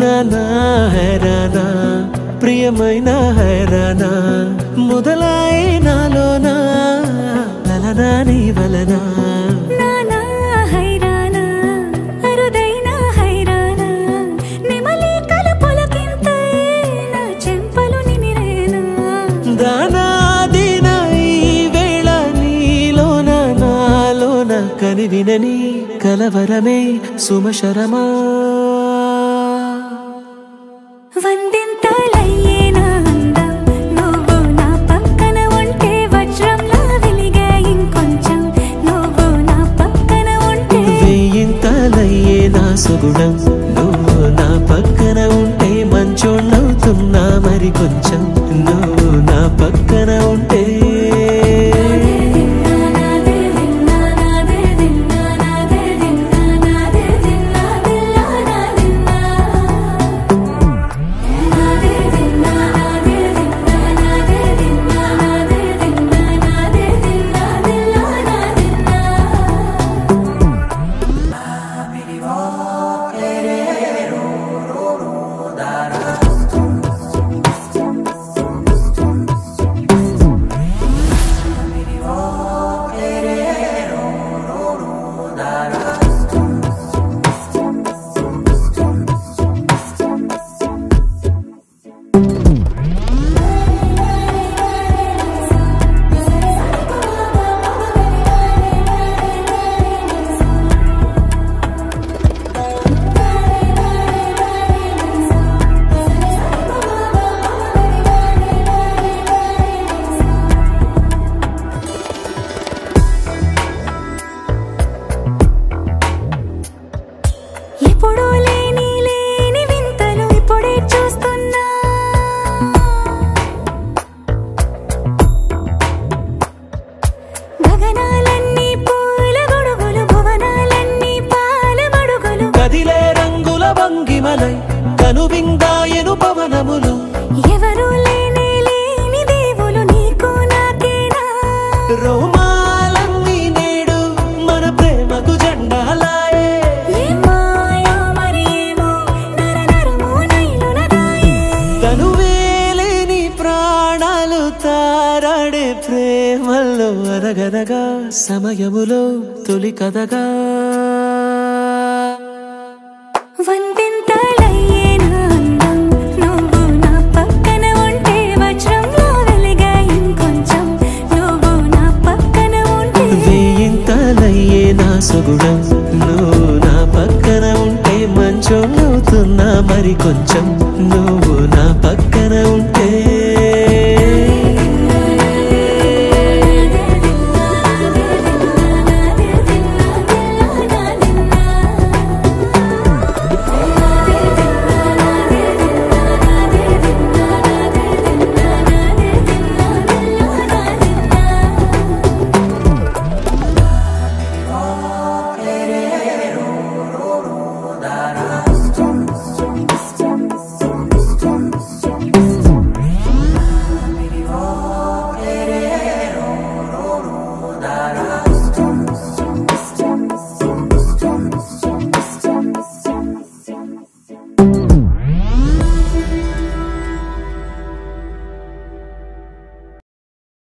నానా హైరానా ప్రియమైన హైరానా మొదలై నాలోనా లలనా నీ వలనా నానా హైరానా అరుదైన హైరానా నిమలి కలుపులకింతై నా చెంపలు నిమిరేనా దానాదిన ఈ వేళ నీలోన నాలోన కనివినని కలవరమే సుమశరమా వందింతలయ్యేనా అందం నువ్వు నా పక్కన ఉంటే వజ్రంలా వెలిగే ఇంకొంచెం నువ్వు నా పక్కన ఉంటే వెయ్యింతలయ్యేనా సుగుణం నువ్వు నా పక్కన ఉంటే మంచోణ్ణవుతున్నా మరి కొంచెం నువ్వు నా పక్కన ఉంటే ఎప్పుడూ లేని వింతలు ఇప్పుడే చూస్తున్నా గగనాలన్నీ పూల గొడుగులు భువనాలన్నీ పాల మడుగులు కదిలే రంగుల భంగిమలై కనువిందాయను పవనములు ఎవరూ లేని దేవులు నీకు నాకేనా రోమాలన్నీ నేడు మన ప్రేమకు జెండాలాయే తనువేలేని ప్రాణాలు తారాడే ప్రేమల్లో అరగదగా సమయములో తొలి కథగా వందింతలయ్యేనా అందం నువ్వు నా పక్కన ఉంటే వజ్రంలా వెలిగే ఇంకొంచెం నువ్వు నా పక్కన ఉంటే వెయ్యింతలయ్యేనా సుగుణం నువ్వు నా పక్కన ఉంటే మంచోణ్ణవుతున్నా మరి కొంచెం